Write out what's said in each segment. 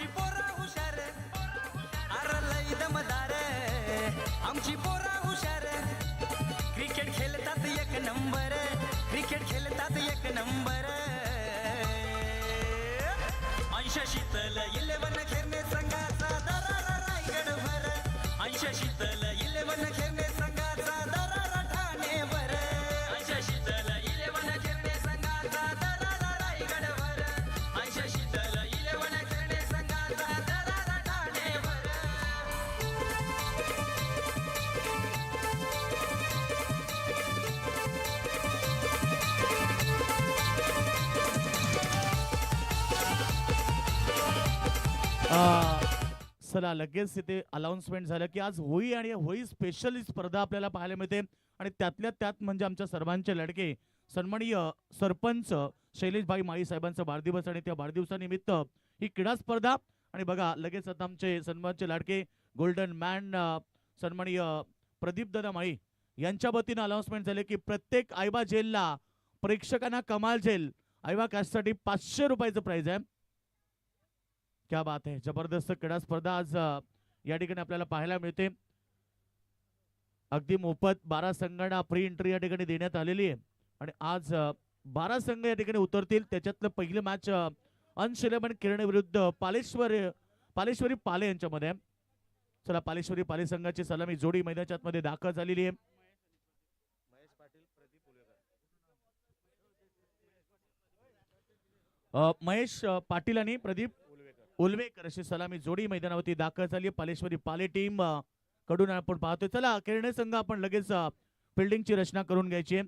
आमची पोरा हुशार अरे लई दमदार आमची पोरा हुशार क्रिकेट खेळतात एक नंबर क्रिकेट खेळतात एक नंबर अंश शीतल 11 खेळणे संघाचा दरारा रायगड भर अंश शीतल 11 खेळणे संघाचा दरारा ठाणे भर अंश शीतल 11 खेळणे संघाचा दरारा रायगड भर अंश शीतल 11 खेळणे संघाचा दरारा ठाणे भर चला लगेच इथे अनाउन्समेंट झालं की आज होळी आणि होळी स्पेशल स्पर्धा आपल्याला पाहायला मिळते आणि त्यातल्या त्यात म्हणजे आमच्या सर्वांचे लडके सन्माननीय सरपंच शैलेशभाई माळी साहेबांचा वाढदिवस आणि त्या वाढदिवसानिमित्त ही क्रीडा स्पर्धा आणि बघा लगेच आता आमचे सन्मानचे लाडके गोल्डन मॅन सन्माननीय प्रदीप दादा माळी यांच्या वतीनं अनाउन्समेंट झाले की प्रत्येक आयबा जेलला प्रेक्षकांना कमाल जेल आयबा कास्टसाठी 500 रुपयाचं प्राइज आहे. क्या बात आहे, जबरदस्त क्रीडा स्पर्धा आज या ठिकाणी आपल्याला पाहायला मिळते. अगदी मोफत 12 संघांना प्री एंट्री या ठिकाणी देण्यात आलेली आहे आणि आज 12 संघ या ठिकाणी उतरतील. त्याच्यातलं पहिलं मॅच अंश 11 किरण विरुद्ध पालेश्वरी पाले यांच्यामध्ये आहे. चला पालेश्वरी पाले संघाची सलामी जोडी मैदानाच्या आतमध्ये दाखल झालेली आहे. महेश पाटील आणि प्रदीप उलवेकर अशी सलामी जोडी मैदानावरती दाखल झाली. पालेश्वरी पाले टीम कडून आपण पाहतोय. चला किरणे संघ आपण लगेच फिल्डिंगची रचना करून घ्यायची आहे.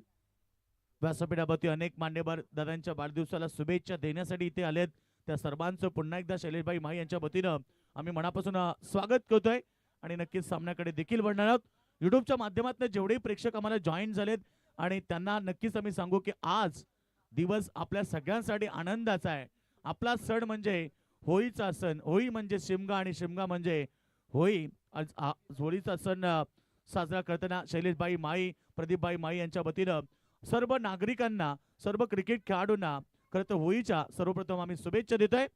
व्यासपीठावरती अनेक मान्यवर दादांच्या वाढदिवसाला शुभेच्छा देण्यासाठी इथे आलेत. त्या सर्वांचं पुन्हा एकदा शैलेशभाई माळी यांच्या वतीनं आम्ही मनापासून स्वागत करतोय आणि नक्कीच सामन्याकडे देखील वळणार आहोत. युट्यूबच्या माध्यमातून जेवढे प्रेक्षक आम्हाला जॉईन झालेत आणि त्यांना नक्कीच आम्ही सांगू की आज दिवस आपल्या सगळ्यांसाठी आनंदाचा आहे. आपला सण म्हणजे होळीचा सण. होळी म्हणजे शिमगा आणि शिमगा म्हणजे होळी. आज होळीचा सण साजरा करताना शैलेशभाई माळी प्रदीपभाई माळी यांच्या वतीनं सर्व नागरिकांना सर्व क्रिकेट खेळाडूंना खरं तर होळीच्या सर्वप्रथम आम्ही शुभेच्छा देतोय.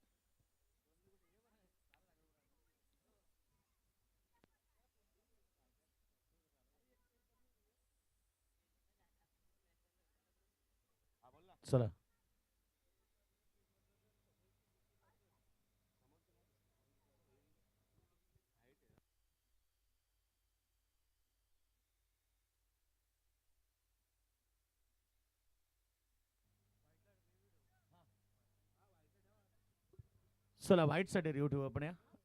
चला चला व्हाईट साठी रिव्ह्यू ठेवू आपण.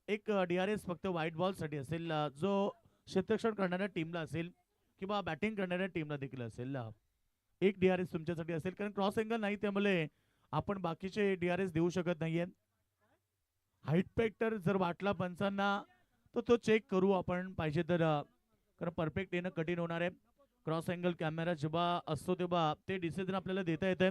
एक DRS फक्त व्हाईट बॉल साठी असेल जो क्षेत्ररक्षण करणाऱ्या टीमला असेल किंवा बॅटिंग करणाऱ्या टीमला देखील असेल. एक DRS तुमच्यासाठी असेल कारण क्रॉस एंगल नाही त्यामुळे आपण बाकीचे DRS देऊ शकत नाहीये. हाईट फॅक्टर जर वाटला पंचांना तर तो चेक करू आपण पाहिजे तर कारण परफेक्ट येणं कठीण होणार आहे. क्रॉस एंगल कॅमेरा जेव्हा असतो तेव्हा ते डिसिजन आपल्याला देता येते.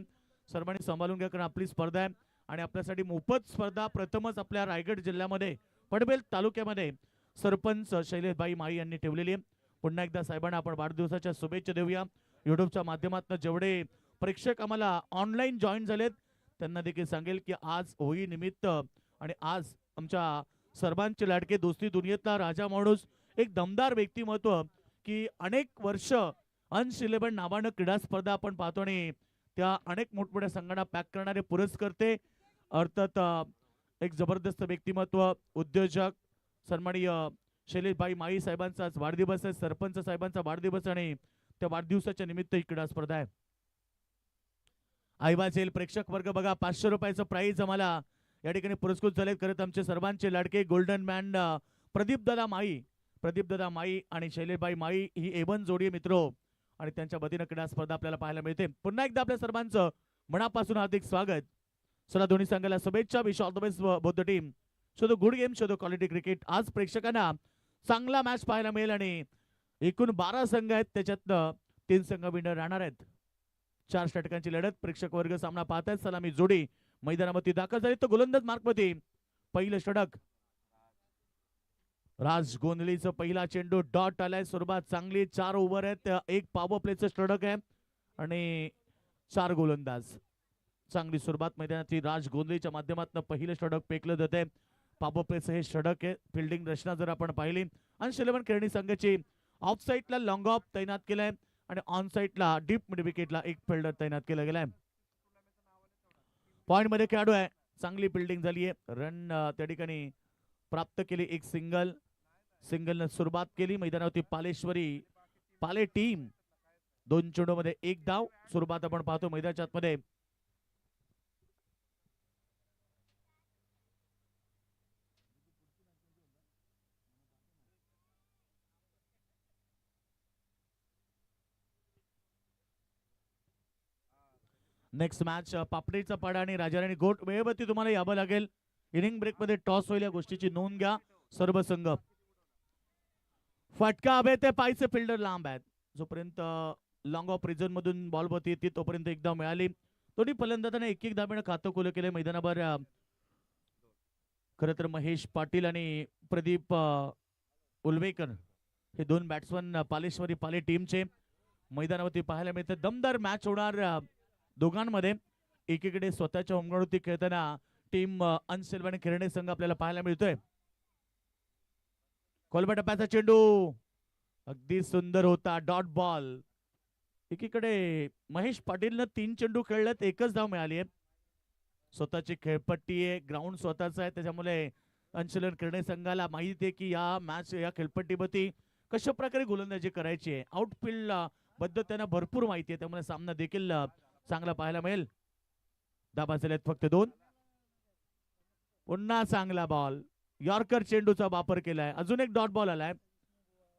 सर्वांनी सांभाळून घ्या कारण आपली स्पर्धा आहे आणि आपल्यासाठी मोफत स्पर्धा प्रथमच आपल्या रायगड जिल्ह्यामध्ये पडबेल तालुक्यामध्ये सरपंच शैलेशभाई माळी यांनी ठेवलेली आहे. पुन्हा एकदा साहेबांना आपण वाढदिवसाच्या शुभेच्छा देऊया. युट्यूबच्या माध्यमातून जेवढे प्रेक्षक आम्हाला ऑनलाईन जॉईन झालेत त्यांना देखील सांगेल की आज होळी निमित्त आणि आज आमच्या सर्वांचे लाडके दोस्ती दुनियेतला राजा माणूस एक दमदार व्यक्तिमत्व की अनेक वर्ष अंश 11 नावानं क्रीडा स्पर्धा आपण पाहतो आणि त्या अनेक मोठमोठ्या संघांना पॅक करणारे पुरस्कर्ते अर्थात एक जबरदस्त व्यक्तिमत्व उद्योजक सन्माननीय शैलेशभाई माळी साहेबांचा आज वाढदिवस आहे. सरपंच साहेबांचा वाढदिवस आणि त्या वाढदिवसाच्या निमित्त ही क्रीडा स्पर्धा आहे. आयबा जेल प्रेक्षक वर्ग बघा 500 रुपयाचं प्राइज आम्हाला या ठिकाणी पुरस्कृत झाले. करत आमचे सर्वांचे लाडके गोल्डन मॅन प्रदीप दादा माळी आणि शैलेशभाई माळी ही A1 जोडी मित्रो आणि त्यांच्या वतीनं क्रीडा स्पर्धा आपल्याला पाहायला मिळते. पुन्हा एकदा आपल्या सर्वांचं मनापासून हार्दिक स्वागत. चला दोन्ही संघाला शुभेच्छा. Wish all the best both the team. Show the good game, show the quality cricket. आज प्रेक्षकांना चांगला मॅच पाहायला मिळेल आणि एकूण 12 संघ आहेत त्याच्यातनं 3 संघ विनर राहणार आहेत. 4 षटकांची लढत प्रेक्षक वर्ग सामना पाहत आहेत. सलामी जोडी मैदानामध्ये दाखल झाली तर गोलंदाज मार्कमध्ये पहिलं षटक राज गोंधळीचं पहिला चेंडू डॉट आलाय. सुरुवात चांगली. 4 ओव्हर आहेत. एक पॉवर प्लेचं षटक आहे आणि 4 गोलंदाज. चांगली सुरुवात मैदानाची राज गोंधळीच्या माध्यमातून पहिलं षटक पेकलं जाते. पाबोपेचं हे षटक आहे. फिल्डिंग रचना जर आपण पाहिली, अंश 11 खेळणी संघाची ऑफ साईडला लॉंग ऑफ तैनात केलाय आणि ऑन साईडला डीप मिड विकेटला एक फिल्डर तैनात केला गेलाय. पॉइंट मध्ये खेळाडू आहे, चांगली फिल्डिंग झाली आहे. रन त्या ठिकाणी प्राप्त केली. एक सिंगलनं सुरुवात केली. मैदानावरती पाले टीम 2 चेंडूमध्ये 1 धाव. सुरुवात आपण पाहतो मैदानाच्या आतमध्ये. नेक्स्ट मॅच पापडीचा पाडा आणि राजाराणी गोट. वेळेवरती तुम्हाला यावं लागेल. इनिंग ब्रेक मध्ये टॉस होईल, या गोष्टीची नोंद घ्या सर्व संघ. फटका हवे ते पायचे फिल्डर लांब आहेत. जोपर्यंत लॉंग ऑफ रिझन मधून बॉल वरती येते तोपर्यंत एकदा मिळाली. दोन्ही फलंदाजांना एक धाब्यानं खातं खुलं केलं मैदानावर. खरं तर महेश पाटील आणि प्रदीप उलवेकर हे 2 बॅट्समन पाले टीमचे मैदानावरती पाहायला मिळते. दमदार मॅच होणार दोघांमध्ये. एकीकडे स्वतःच्या होमग्राउंडवरती खेळताना टीम अंश 11 खेळणे संघ आपल्याला पाहायला मिळतोय. खोलबा टप्प्याचा चेंडू अगदी सुंदर होता, डॉट बॉल. एकीकडे महेश पाटीलनं 3 चेंडू खेळलेत, 1च धाव मिळाली आहे. स्वतःची खेळपट्टी आहे, ग्राउंड स्वतःचं आहे, त्याच्यामुळे अंश 11 खेळणे संघाला माहिती आहे की या खेळपट्टीवरती कशा प्रकारे गोलंदाजी करायची आहे. आउटफील्ड बद्दल त्यांना भरपूर माहिती आहे, त्यामुळे सामना देखील चांगला पाहायला मिळेल. धाबा झालेत फक्त 2. पुन्हा चांगला बॉल, यॉर्कर चेंडूचा वापर केलाय. अजून एक डॉट बॉल आलाय.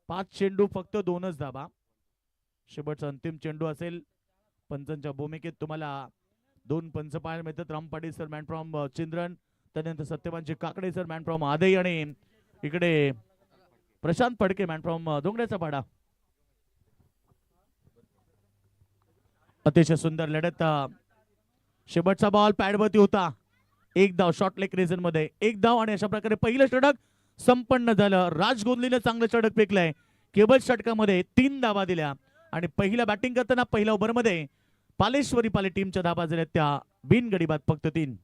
5 चेंडू फक्त 2च धाबा. शेवटचा अंतिम चेंडू असेल. पंचांच्या भूमिकेत तुम्हाला 2 पंच पाहायला मिळतात. Ram Patil sir man from Chindran, त्यानंतर सत्यवानजी Kakade sir man from Adai आणि इकडे प्रशांत फडके मॅन फ्रॉम डोंगऱ्याचा पाडा. अतिशय सुंदर लढत. शेवटचा बॉल पॅडवरती होता. 1 धाव शॉर्ट लेग रिजन मध्ये 1 धाव आणि अशा प्रकारे पहिलं षटक संपन्न झालं. राज गोंधलीने चांगलं षटक फेकलंय. केवळ षटकामध्ये 3 धावा दिल्या आणि पहिला बॅटिंग करताना पहिल्या ओव्हरमध्ये पाले टीमच्या धावा झाल्या त्या बिनगडीबाद फक्त 3.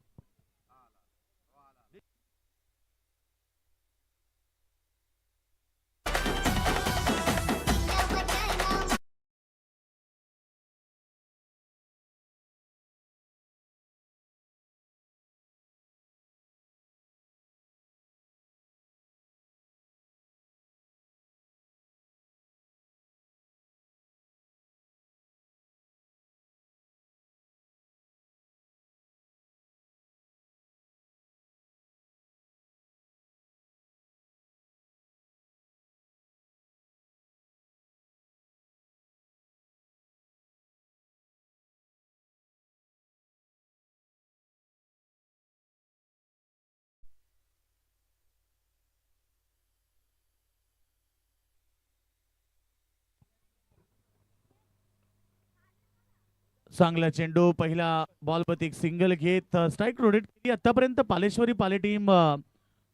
चांगला चेंडू, पहिला बॉल वरती एक सिंगल घेत स्ट्राईक रोटेट केली. आतापर्यंत पाले टीम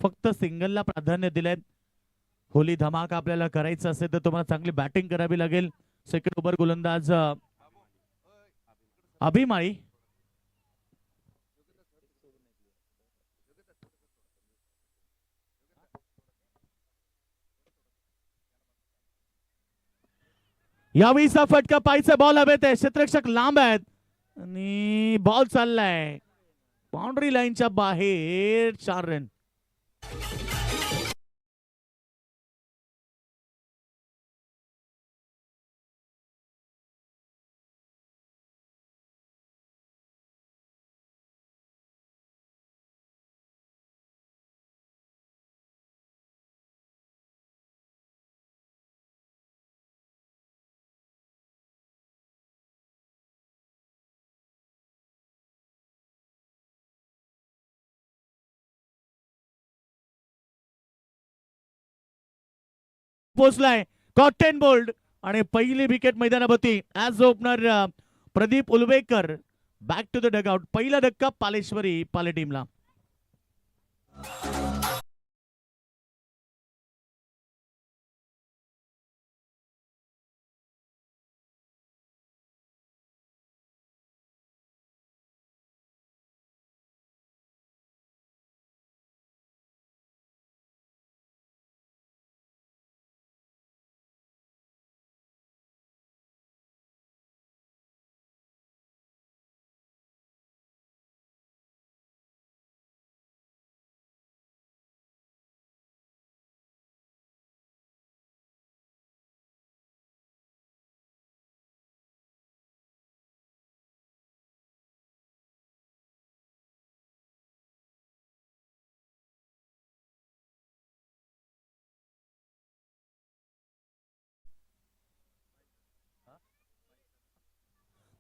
फक्त सिंगलला प्राधान्य दिलंय. होली धमाका आपल्याला करायचं असेल तर तुम्हाला चांगली बॅटिंग करावी लागेल. सेकंड ओव्हर गोलंदाज अभिमाळी. यावेळीचा फटका पायचा बॉल हवेत आहे. क्षेत्ररक्षक लांब आहेत आणि बॉल चाललाय बाउंड्री लाईनच्या बाहेर. 4 रन. पोचलाय कॉटन बोल्ड आणि पहिली विकेट मैदानावरती as opener Pradeep Ulvekar. Back to the dugout. पहिला धक्का पाले टीमला.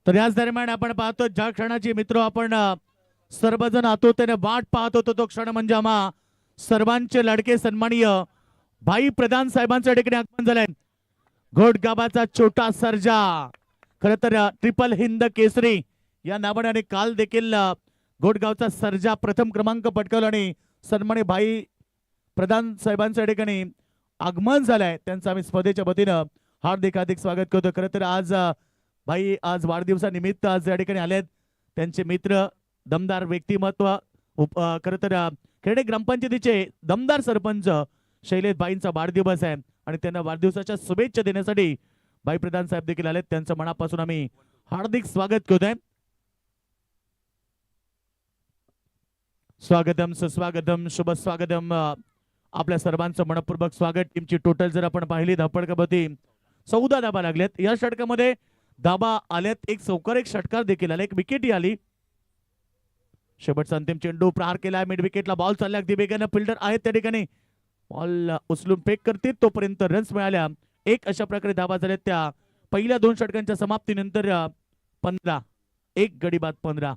तर याच दरम्यान आपण पाहतो ज्या क्षणाची मित्र आपण सर्वजण आतुरतेने वाट पाहत होतो तो क्षण म्हणजे आम्हा सर्वांचे लाडके सन्माननीय भाई प्रधान साहेबांच्या ठिकाणी आगमन झालंय. घोडगावाचा छोटा सर्जा खर तर ट्रिपल हिंद केसरी या नावाने आणि काल देखील घोडगावचा सर्जा प्रथम क्रमांक पटकावला आणि सन्माननीय भाई प्रधान साहेबांच्या ठिकाणी आगमन झालंय. त्यांचं आम्ही स्पर्धेच्या वतीनं हार्दिक स्वागत करतो. खरं तर आज भाई आज वाढदिवसानिमित्त आज या ठिकाणी आलेत. त्यांचे मित्र दमदार व्यक्तिमत्व खरं तर खेडे ग्रामपंचायतीचे दमदार सरपंच शैलेश भाईंचा वाढदिवस आहे आणि त्यांना वाढदिवसाच्या शुभेच्छा देण्यासाठी भाई प्रधान साहेब देखील आलेत. त्यांचं मनापासून आम्ही हार्दिक स्वागत करतोय. स्वागतम सुस्वागतम शुभ स्वागतम. आपल्या सर्वांचं मनपूर्वक स्वागत. टीमची टोटल जर आपण पाहिली धापडकापती 14 धाबा लागलेत. या षटकामध्ये धाबा आल्यात, एक चौकार एक षटकार देखील आले, एक विकेटही आली. शेवटचा अंतिम चेंडू प्रहार केला मिड विकेटला. बॉल चालला अगदी वेगाने. फिल्डर आहेत त्या ठिकाणी, बॉल उचलून फेक करतील तोपर्यंत रन्स मिळाल्या. एक अशा प्रकारे धाबा झाल्या त्या पहिल्या 2 षटकांच्या समाप्तीनंतर 15 एक गडी बाद 15.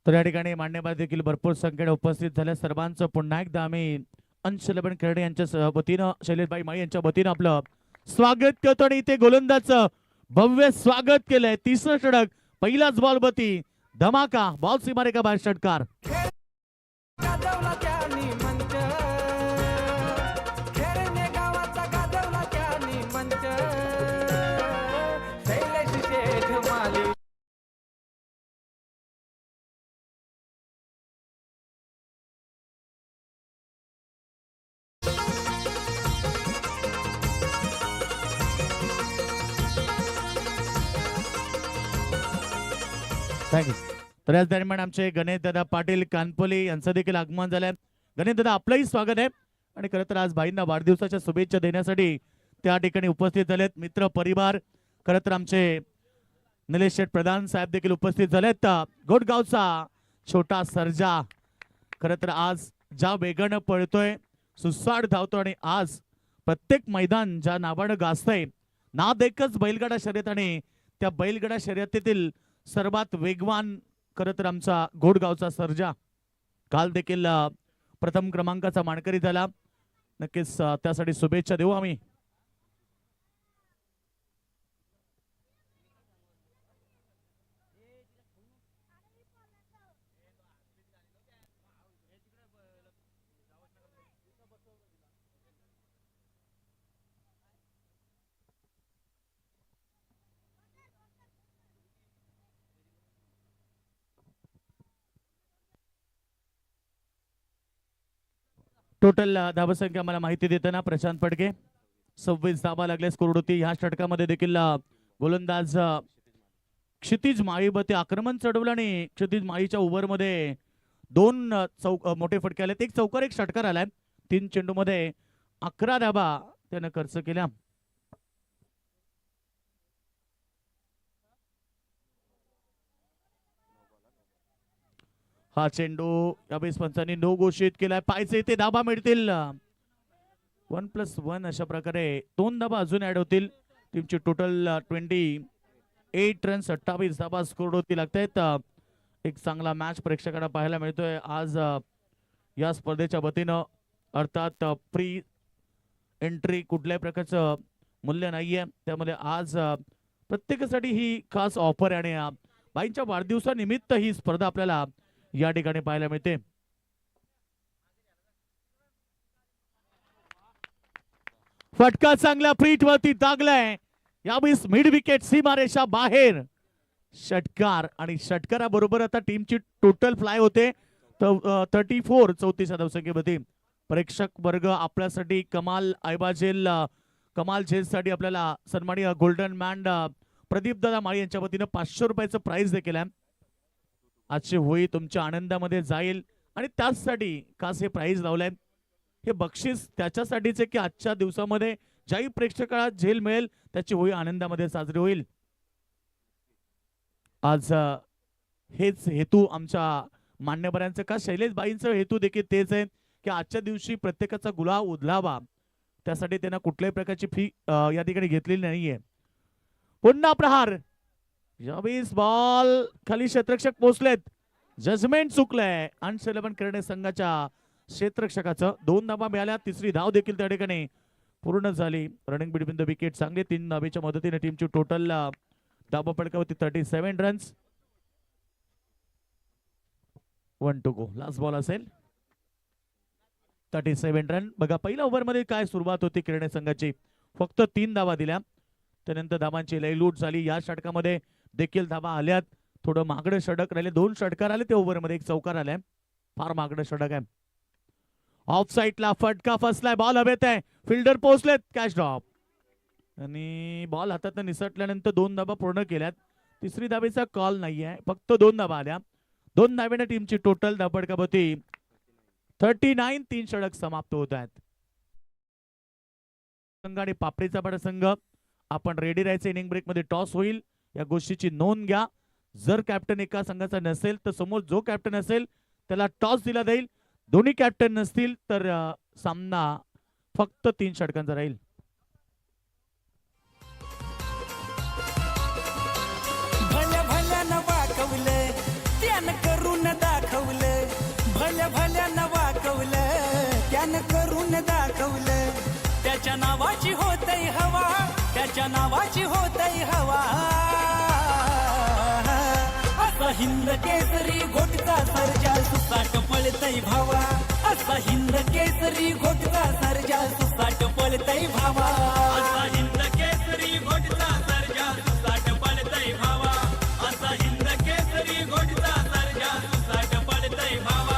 तर या ठिकाणी मान्यवर देखील भरपूर संख्येने उपस्थित झाल्या. सर्वांचं पुन्हा एकदा आम्ही अंश लबन खेरडे यांच्या वतीनं शैलेशभाई माळी यांच्या वतीनं आपलं स्वागत करतो आणि इथे गोलंदाजचं भव्य स्वागत केलंय. तिसरं षटक पहिलाच बॉल बती धमाका बॉल सीमारेखा बाहेर षटकार. गाजवला त्यांनी मंच, खेळणे गावाचा गाजवला त्यांनी मंच, शैलेश शेठ माली. थँक्यू. तर याच दरम्यान आमचे गणेश दादा पाटील कानपोली यांचं देखील आगमन झालंय. गणेश दादा आपलंही स्वागत आहे आणि खरं तर आज भाईंना वाढदिवसाच्या शुभेच्छा देण्यासाठी त्या ठिकाणी उपस्थित झालेत. मित्र परिवार खरं तर आमचे निलेश शेठ प्रधान साहेब देखील उपस्थित झालेत. घोडगावचा छोटा सर्जा खरं तर आज ज्या वेगानं पळतोय, सुसाट धावतो आणि आज प्रत्येक मैदान ज्या नावानं गाजतंय, नाद एकच बैलगाडा शर्यत आणि त्या बैलगाडा शर्यतीतील सर्वात वेगवान खरं तर आमचा घोडगावचा सर्जा काल देखील प्रथम क्रमांकाचा मानकरी झाला. नक्कीच त्यासाठी शुभेच्छा देऊ आम्ही. टोटल धावसंख्या मला माहिती देताना प्रशांत पडके 26 धावा लागले स्कोर होती. ह्या षटकामध्ये देखील गोलंदाज क्षितिज माळीवरती आक्रमण चढवलं आणि क्षितिज माळीच्या ओव्हरमध्ये 2 मोठे फटके आले. एक चौकार एक षटकार आलाय. 3 चेंडूमध्ये 11 धावा त्यानं खर्च केल्या. हा चेंडू यावेळेस पंचांनी नो घोषित केलाय. पाहायचे ते धाबा मिळतील 1+1 अशा प्रकारे 2 धाबा अजून ऍड होतील. टीमची टोटल 28 रन्स 28 धाबा स्कोर होती लागतायत. एक चांगला मॅच प्रेक्षकांना पाहायला मिळतोय आज या स्पर्धेच्या वतीनं. अर्थात प्री एंट्री कुठल्याही प्रकारचं मूल्य नाहीये, त्यामध्ये आज प्रत्येकासाठी ही खास ऑफर आहे आणि बाईंच्या वाढदिवसानिमित्त ही स्पर्धा आपल्याला या ठिकाणी पाहायला मिळते. फटका चांगल्या फ्रीट वरती लागलाय. यावेळेस मिड विकेट सीमारेषा बाहेर. षटकार आणि षटकाराबरोबर आता टीमची टोटल फ्लाय होते 34 34 धावसंख्येमध्ये. प्रेक्षक वर्ग आपल्यासाठी कमाल ऐबाजेल कमाल झेलसाठी आपल्याला सन्माननीय गोल्डन मॅन प्रदीप दादा माळी यांच्या वतीनं 500 रुपयाचं प्राइज देखील आहे. आजची होळी तुमच्या आनंदामध्ये जाईल आणि त्याचसाठी खास हे प्राइज लावलंय. हे बक्षीस त्याच्यासाठीच आहे की आजच्या दिवसामध्ये ज्याही प्रेक्षकाला झेल मिळेल त्याची होळी आनंदामध्ये साजरी होईल. आज हेच हेतू आमच्या मान्यवरांचं का शैलेश बाईंचा हेतू देखील तेच आहे की आजच्या दिवशी प्रत्येकाचा गुलाब उधलावा. त्यासाठी त्यांना कुठल्याही प्रकारची फी या ठिकाणी घेतलेली नाहीये. पुन्हा प्रहार. यावेळेस बॉल खाली क्षेत्ररक्षक पोहोचलेत. जजमेंट चुकलंय अनसेलेबन करणे संघाच्या क्षेत्ररक्षकाचं. 2 धावा मिळाल्या. तिसरी धाव देखील त्या ठिकाणी पूर्ण झाली. रनिंग बिटवीन द विकेट चांगले 3 धावेच्या मदतीने टीमची टोटल धावा फलकावरती 37 runs. 1 to go. Last ball असेल. 37 रन. बघा पहिल्या ओव्हरमध्ये काय सुरुवात होती किरणे संघाची. फक्त 3 धावा दिल्या. त्यानंतर धावांची लयलूट झाली. या षटकामध्ये देखील धावा आल्यात. थोडं मागडं षटक राहिले. 2 षटकार आले त्या ओव्हरमध्ये. 1 चौकार आलाय. फार मागडं षटक आहे. ऑफ साईडला फटका फसलाय. बॉल हवेत आहे. फिल्डर पोहोचलेत. कॅच ड्रॉप आणि बॉल हातात निसटल्यानंतर 2 धावा पूर्ण केल्यात. तिसरी धावेचा कॉल नाहीये. फक्त 2 धावा आल्या. 2 धावेने टीमची टोटल धावफलकावरती 39. 3 षटक समाप्त होत आहेत. संघ आणि पापडीचा पाडा संघ आपण रेडी राहायचं. इनिंग ब्रेक मध्ये टॉस होईल. या गोष्टीची नोंद घ्या. जर कॅप्टन एका संघाचा नसेल तर समोर जो कॅप्टन असेल त्याला टॉस दिला जाईल. दोन्ही कॅप्टन नसतील तर सामना फक्त 3 षटकांचा राहील. भल्या भल्यानं वाकवलं त्यानं करून दाखवलं. भल्या भल्यानं वाकवलं त्यानं करून दाखवलं. त्याच्या नावाची होतय हवा. त्याच्या नावाची होतय हवा. असा हिंद केसरी घोटचा सर्जा सुसाट पळतय भावा. असा हिंद केसरी घोटचा सर्जा सुसाट पळतय भावा. असा हिंद केसरी घोटचा सर्जा सुसाट पळतय भावा. असा हिंद केसरी घोटचा सर्जा सुसाट पळतय भावा.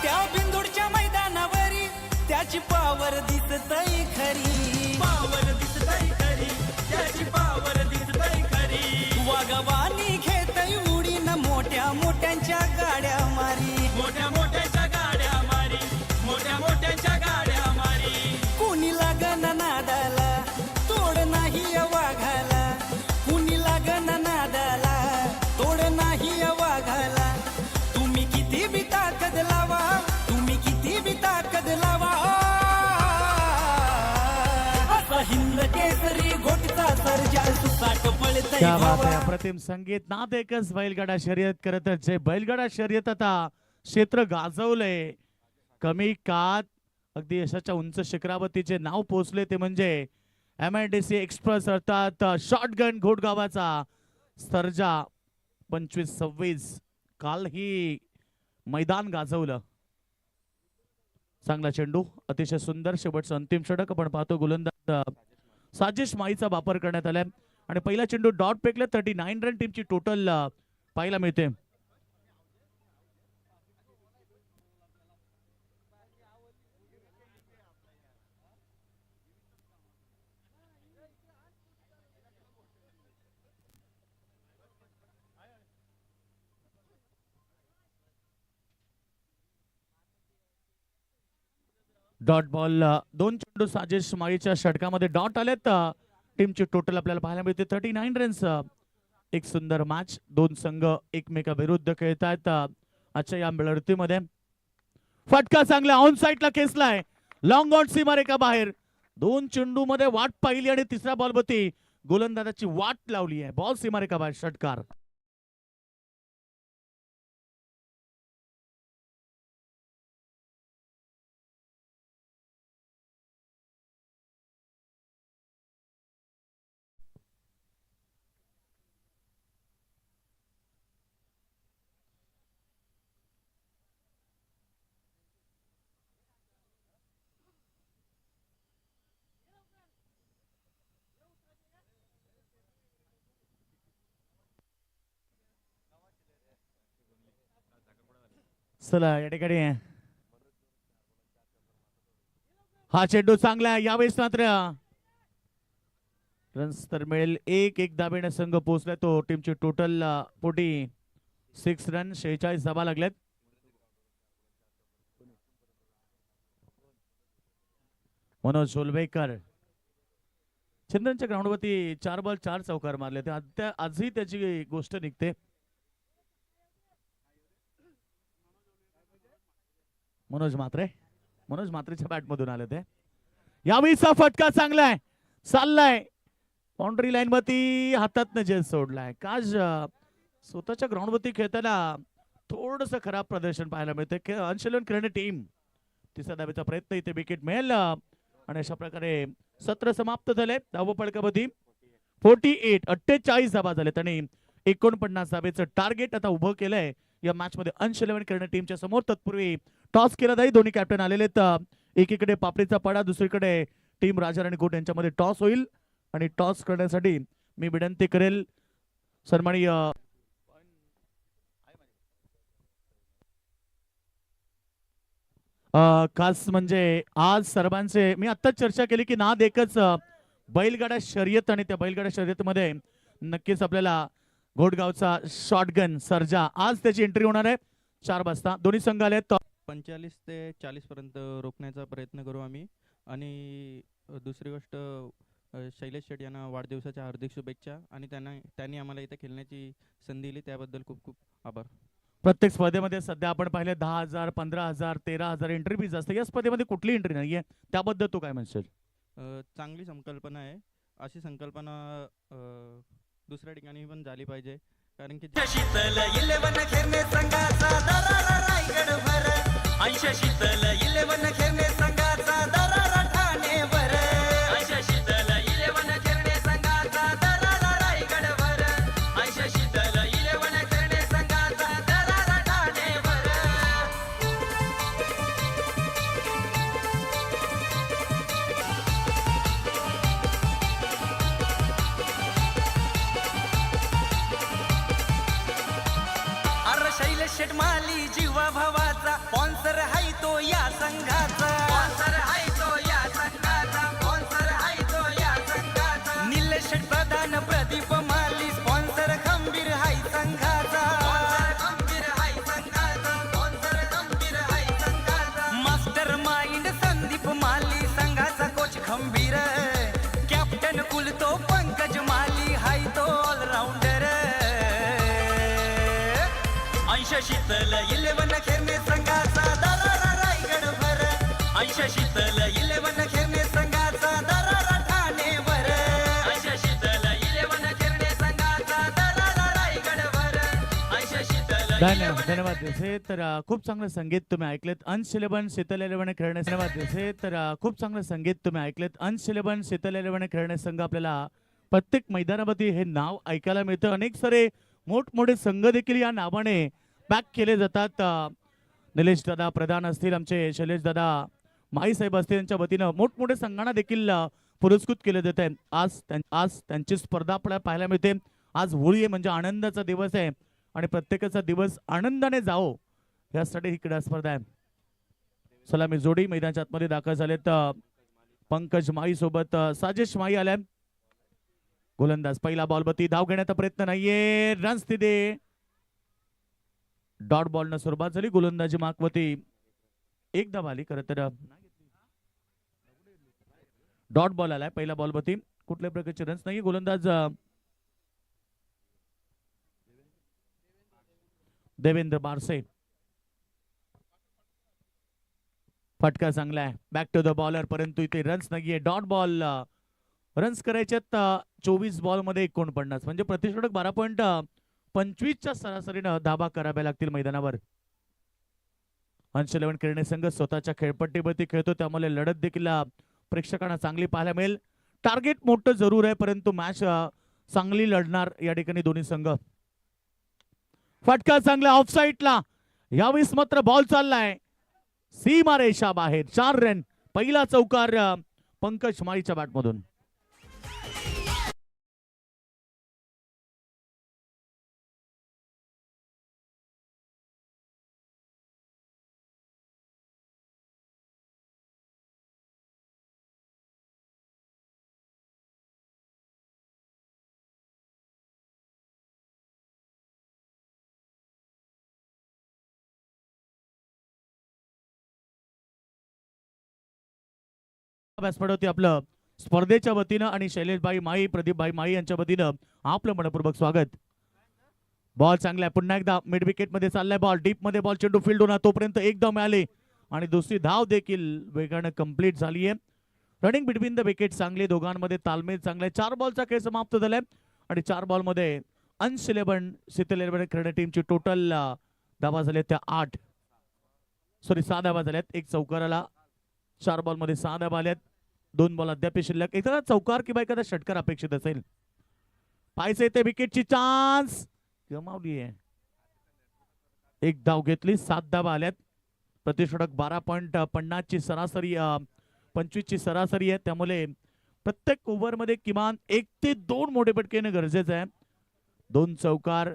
त्या बिंदूरच्या मैदानावरी त्याची पावर दिसतय खरी. पावर दिसतय खरी. त्याची पावर दिसतय खरी. वागवानी घेतय उडी न मोठ्या मोठ्यांच्या गाड्या मारी. मोठ्या मोठ्याच्या गाड्या मारी. मोठ्या मोठ्याच्या गाड्या मारी. कुणी लागन नादाला तोड नाही या वाघाला. कुणी लागन नादाला तोड नाही या वाघाला. तुम्ही किती बी ताकद लावा. तुम्ही किती बी ताकद लावा. असा हिंद केसरी घोटचा सर्जा सुसाट पळतय क्या बात भावा. आहे. अप्रतिम संगीत. नाद एकच बैलगाडा शर्यत करत जे बैलगाडा शर्यत आता क्षेत्र गाजवलंय. कमी काळात अगदी यशाच्या उंच शिखरावरतीचे नाव पोहोचले ते म्हणजे MIDC एक्सप्रेस अर्थात शॉटगन घोटगावाचा सर्जा 25-26. काल ही मैदान गाजवलं. चांगला चेंडू. अतिशय सुंदर शेवटचं अंतिम षटक आपण पाहतो. गोलंदाज साजिश माईचा वापर करण्यात आलाय आणि पहिला चेंडू डॉट फेकले. 39 रन टीमची टोटल पाहायला मिळते. Dot ball. 2 चेंडू साजिश माळीच्या षटकामध्ये डॉट आलेत. टीमची टोटल आपल्याला पाहायला मिळते 39 रन्स. एक सुंदर मॅच. 2 संघ एकमेकाविरुद्ध खेळतायत आजच्या या लढतीमध्ये. फटका चांगला ऑन साईडला खेचलाय. लॉंग ऑन सीमारेखा बाहेर. 2 चेंडू मध्ये वाट पाहिली आणि तिसऱ्या बॉलवरती गोलंदाजाची वाट लावली आहे. बॉल सीमारेखा बाहेर. षटकार. चला या ठिकाणी हा चेंडू चांगला आहे. यावेळेस मात्र रन्स तर मिळेल. एक धाब्याने संघ पोहोचलाय. तो टीमची टोटल 46 रन 46 धाबा लागल्यात. मनोज होलवेकर चंदनच्या ग्राउंडवरती 4 बॉल 4 चौकार मारले ते आजही त्याची गोष्ट निघते. मनोज मात्रेच्या बॅट मधून आले ते. यावेळीचा फटका चांगला आहे. चाललाय बाउंड्री लाईन वरती हातात जेल सोडलाय. काज स्वतःच्या ग्राउंड वरती खेळताना थोडस खराब प्रदर्शन पाहायला मिळते. अनुशीलन करणे टीम तिसऱ्या धाब्याचा प्रयत्न इथे विकेट मिळेल आणि अशा प्रकारे सत्र समाप्त झाले. दहावं फलकामध्ये 48 धाबा झालेत आणि 49 धाबेचं टार्गेट आता उभं केलंय या मॅच मध्ये अंश 11 करणे टीमच्या समोर. तत्पूर्वी टॉस केला जाईल. दोन्ही कॅप्टन आलेले आहेत. एकीकडे पापडीचा पडा, दुसरीकडे टीम राजा आणि गोट यांच्यामध्ये टॉस होईल आणि टॉस करण्यासाठी मी विनंती करेल सन्माननीय खास म्हणजे आज सर्वांचे मी आत्ताच चर्चा केली की नाद एकच बैलगाडा शर्यत आणि त्या बैलगाडा शर्यतीमध्ये नक्कीच आपल्याला घोटगावचा शॉटगन सर्जा आज त्याची एंट्री होणार आहे 4 वाजता. दोन्ही संघ आले आहेत. 45 ते 40 पर्यंत रोखण्याचा प्रयत्न करू आम्ही. आणि दुसरी गोष्ट शैलेश शेट यांना वाढदिवसाच्या हार्दिक शुभेच्छा आणि त्यांनी आम्हाला इथे खेळण्याची संधी दिली त्याबद्दल खूप खूप आभार. प्रत्येक स्पर्धेमध्ये सध्या आपण पाहिले 10,000 15,000 13,000 एंट्री फीज असते. या स्पर्धेमध्ये कुठली एंट्री नाहीये. त्याबद्दल तू काय म्हणशील? चांगली संकल्पना आहे. अशी संकल्पना दुसऱ्या ठिकाणी पण झाली पाहिजे. कारण की शीतल 11 खेळणे संघाचा दरारा रायगडभर. अंश शीतल 11 खेळणे संघाचा दरारा ठाणेवर. अंश शीतल 11 खेळणे संघाचा दरारा रायगडभर. अंश शीतल 11 खेळणे संघाचा दरारा ठाणेवर. अरे शैलेश शेट माली जीवा भावाचा स्पॉन्सर हाय तो या संघाचा. स्पॉन्सर हाय तो या संघाचा. स्पॉन्सर हाय तो या संघाचा. निलेश शेट प्रधान प्रदीप माली स्पॉन्सर खंबीर हाय संघाचा. खंबीर हाय संघाचा. स्पॉन्सर खंबीर हाय संघाचा. मास्टर माइंड संदीप माली संघाचा कोच खंबीर. कॅप्टन कुलतो पंकज माली हाय तो ऑलराऊंडर. अंश शीतल 11 खेळणे संघाचा दरारा रायगडभर. अंश शीतल 11 खेळणे संघाचा दरारा ठाणेवर. अंश शीतल 11 खेळणे संघाचा दरारा रायगडभर. अंश शीतल धन्यवाद दिसे. तर खूप चांगलं संगीत तुम्ही ऐकलेत. अंश 11 शीतल 11 खेळणे. धन्यवाद दिसे. तर खूप चांगलं संगीत तुम्ही ऐकलेत. अंश 11 शीतल 11 खेळणे संघ आपल्याला प्रत्येक मैदानामध्ये हे नाव ऐकायला मिळतं. अनेक सारे मोठमोठे संघ देखील या नावाने पॅक केले जातात. निलेश दादा प्रधान असतील, आमचे शैलेश दादा माई साहेब असतील, यांच्या वतीनं मोठमोठ्या संघांना देखील पुरस्कृत केले जात आहे. आज त्यांची स्पर्धा आपल्याला पाहायला मिळते. आज होळी आहे म्हणजे आनंदाचा दिवस आहे आणि प्रत्येकाचा दिवस आनंदाने जावो यासाठी ही क्रीडा स्पर्धा आहे. चला मी जोडी मैदानाच्या आतमध्ये दाखल झालेत. पंकज माई सोबत साजेश माई आल्या. गोलंदाज पहिला बॉलवरती धाव घेण्याचा प्रयत्न नाहीये. रन्स तिथे डॉट बॉल न सुरुवात झाली. गोलंदाजी मार्कवरती एक धाव आली. खरं तर डॉट बॉल आलाय पहिल्या बॉलवरती. कुठल्याही प्रकारचे रन्स नाही. गोलंदाज देवेंद्र बारसे. फटका चांगला आहे. बॅक टू द बॉलर परंतु इथे रन्स नाहीये. डॉट बॉल रन्स करायच्यात 24 बॉल मध्ये 49 म्हणजे प्रतिषेधक 12.25च्या सरासरीनं धाबा कराव्या लागतील मैदानावर. अंश 11 खेळणे संघ स्वतःच्या खेळपट्टीवरती खेळतो त्यामुळे लढत देखील प्रेक्षकांना चांगली पाहायला मिळेल. टार्गेट मोठं जरूर आहे परंतु मॅच चांगली लढणार या ठिकाणी दोन्ही संघ. फटका चांगला ऑफ साईडला. यावेळेस मात्र बॉल चाललाय सीमा रेषा बाहेर. 4 रन. पहिला चौकार पंकज माईच्या बॅटमधून. व्यासपीठावरती आपलं स्पर्धेच्या वतीनं आणि शैलेशभाई माई प्रदीपभाई माई यांच्या वतीनं आपलं मनपूर्वक स्वागत. बॉल चांगला आहे, पुन्हा एकदा मिड विकेट मध्ये चाललाय बॉल, डीप मध्ये बॉल, चेंडू फील्ड होणार तोपर्यंत एक धाव मिळाली आणि दुसरी धाव देखील वेगानं कंप्लीट झाली आहे. रनिंग बिटवीन द विकेट चांगली, दोघांमध्ये तालमेल चांगला आहे. 4 बॉलचा खेळ समाप्त झालाय आणि 4 बॉल मध्ये अंश 11 शीतल 11 क्रीडा टीमची टोटल धावा झाल्या त्या 6 धावा झाल्यात. एक चौकाराला 4 बॉल मध्ये 6 धावा आल्यात. 2 बॉल अद्याप शिल्लक. एखादा चौकार किंवा एखादा षटकार अपेक्षित असेल. पाहायचं ते विकेटची चान्स गमावली आहे. एक धाव घेतली, 7 धावा आल्यात. प्रतिषटक 12.50 ची सरासरी 25 ची सरासरी आहे. त्यामुळे प्रत्येक ओव्हर मध्ये किमान 1 ते 2 मोठे फटके येणं गरजेचं आहे. 2 चौकार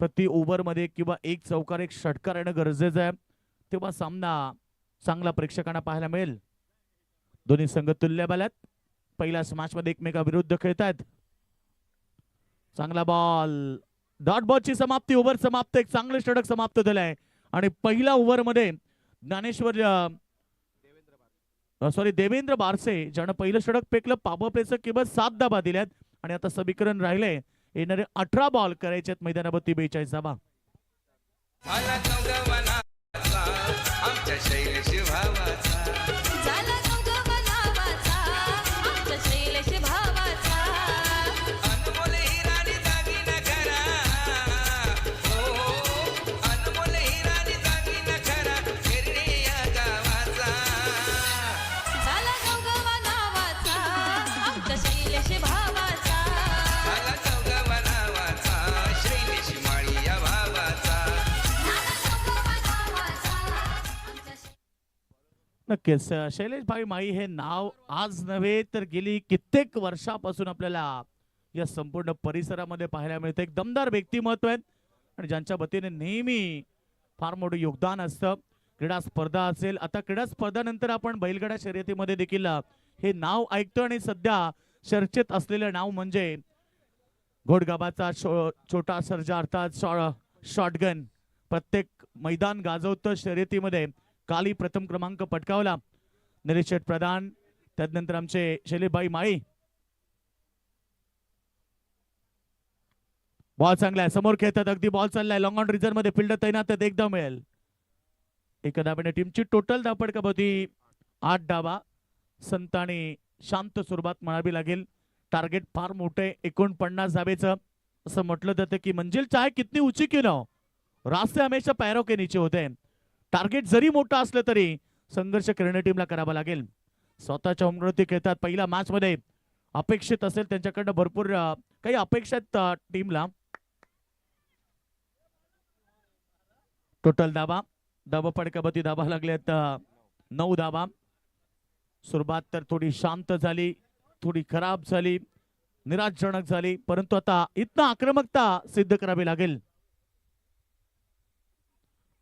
प्रति ओव्हर मध्ये किंवा 1 चौकार 1 षटकार येणं गरजेचं आहे. तेव्हा सामना चांगला प्रेक्षकांना पाहायला मिळेल. दोन्ही संघ तुल्यबळ आहेत. पहिल्या मॅच मध्ये एकमेकाविरुद्ध खेळतायत. चांगला बॉल, डॉट बॉलची समाप्ती, ओव्हर समाप्त. एक चांगले षटक समाप्त झालंय आणि पहिल्या ओव्हर मध्ये देवेंद्र बारसे ज्यानं पहिलं षटक पेकलं, पावर प्लेचं केवळ 7 धावा दिल्यात आणि आता समीकरण राहिले येणारे 18 बॉल करायचे आहेत मैदानावरती 42 धावा. आमच्या शैलेश भावाचा झाला गंगवनावाचा, आमच्या शैलेश भावाचा. अनमोल हिरानी दागिना खरा, हो अनमोल हिरानी दागिना खरा, गिरणी या गावाचा. झाला गंगवनावाचा, आमच्या शैलेश भावाचा. झाला चौगवनावाचा, शैलेश माळी या भावाचा. झाला गंगवनावाचा, आमच्या नक्कीच शैलेश भाई माई हे नाव आज नव्हे तर गेली कित्येक वर्षापासून आपल्याला या संपूर्ण परिसरामध्ये पाहायला मिळतं. एक दमदार व्यक्तिमत्व आहेत आणि ज्यांच्या वतीने नेहमी फार मोठं योगदान असतं. क्रीडा स्पर्धा असेल, आता क्रीडा स्पर्धानंतर आपण बैलगाडा शर्यतीमध्ये देखील हे नाव ऐकतो आणि सध्या चर्चेत असलेलं नाव म्हणजे घोडगाबाचा छोटा सर्जा अर्थात शॉटगन. प्रत्येक मैदान गाजवतं शर्यतीमध्ये. काली प्रथम क्रमांक पटकावला निलेश शेठ प्रधान, त्यानंतर आमचे शैलेशभाई माळी. बॉल चांगला आहे, समोर खेळतात, अगदी बॉल चाललाय, लॉंग ऑन रिझर्व मध्ये फील्डर तैनात आहेत. एक धाव मिळेल. एका धाब्याने टीमची टोटल धाव पटकावती 8 धावा. संत आणि शांत सुरुवात म्हणावी लागेल. टार्गेट फार मोठे 49 धावेचं. असं म्हटलं जातं की मंजिल चाहे कितनी ऊंची क्यों ना हो, रास्ते हमेशा पैरों के नीचे होते हैं. टार्गेट जरी मोठा असलं तरी संघर्ष करणे टीमला करावा लागेल. स्वतःच्या होमग्राउंडवरती खेळतात. पहिल्या मॅच मध्ये अपेक्षित असेल त्यांच्याकडनं भरपूर काही अपेक्षा आहेत टीमला. टोटल धावा पडकावती धावा लागल्यात 9 धावा. सुरुवात तर थोडी शांत झाली, थोडी खराब झाली, निराशजनक झाली, परंतु आता इथनं आक्रमकता सिद्ध करावी लागेल.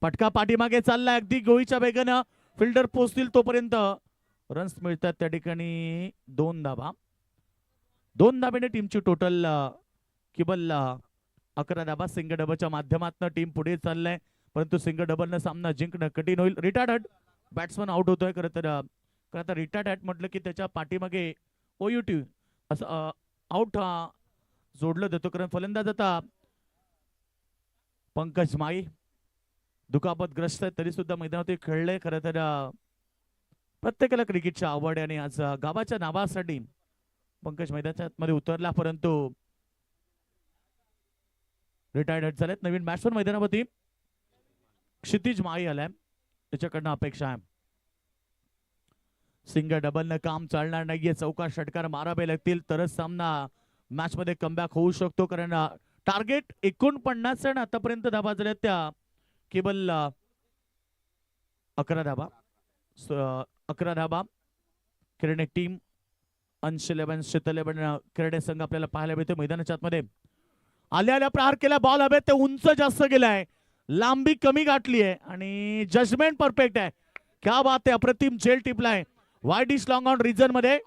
पटका पाठीमागे चाललाय, अगदी गोळीच्या वेगानं फिल्डर पोहोचतील तोपर्यंत रन्स मिळतात. त्या ठिकाणी 2 धावा. 2 धाब्याने टीमची टोटल केवळ 11 धावा. सिंगल डबलच्या माध्यमातून टीम पुढे चाललाय, परंतु सिंगल डबलनं सामना जिंकणं कठीण होईल. रिटायर्ड हट बॅट्समन आउट होतोय. खरं तर रिटायर्ड हट म्हटलं की त्याच्या पाठीमागे OUT असं आउट जोडलं जातो. कारण फलंदाज आता पंकज माई दुखापतग्रस्त आहे, तरी सुद्धा मैदानात खेळले. खरं तर प्रत्येकाला क्रिकेटची आवड आहे आणि आज गावाच्या नावासाठी पंकज मैदानाच्या मध्ये उतरला, परंतु रिटायर्ड हट झालेत. नवीन बॅट्समन मैदानावरती क्षितिज माई आलाय, त्याच्याकडनं अपेक्षा आहे. सिंगल डबलनं काम चालणार नाहीये. चौकार षटकार मारावे लागतील तरच सामना मॅच मध्ये कमबॅक होऊ शकतो. कारण टार्गेट 49 आणि आतापर्यंत धावा झाल्या त्या केवळ 11 धावा. 11 धावा खेळणे टीम अंश 11 शीतल 11 खेळणे संघ आपल्याला पाहायला मिळतो. मैदानाच्या आतमध्ये आल्या प्रहार केला, बॉल हवे ते उंच जास्त गेलाय, लांबी कमी गाठली आहे आणि जजमेंट परफेक्ट आहे. क्या बात आहे, अप्रतिम झेल टिपलाय. वाईडिश लॉंग ऑन रिजन मध्ये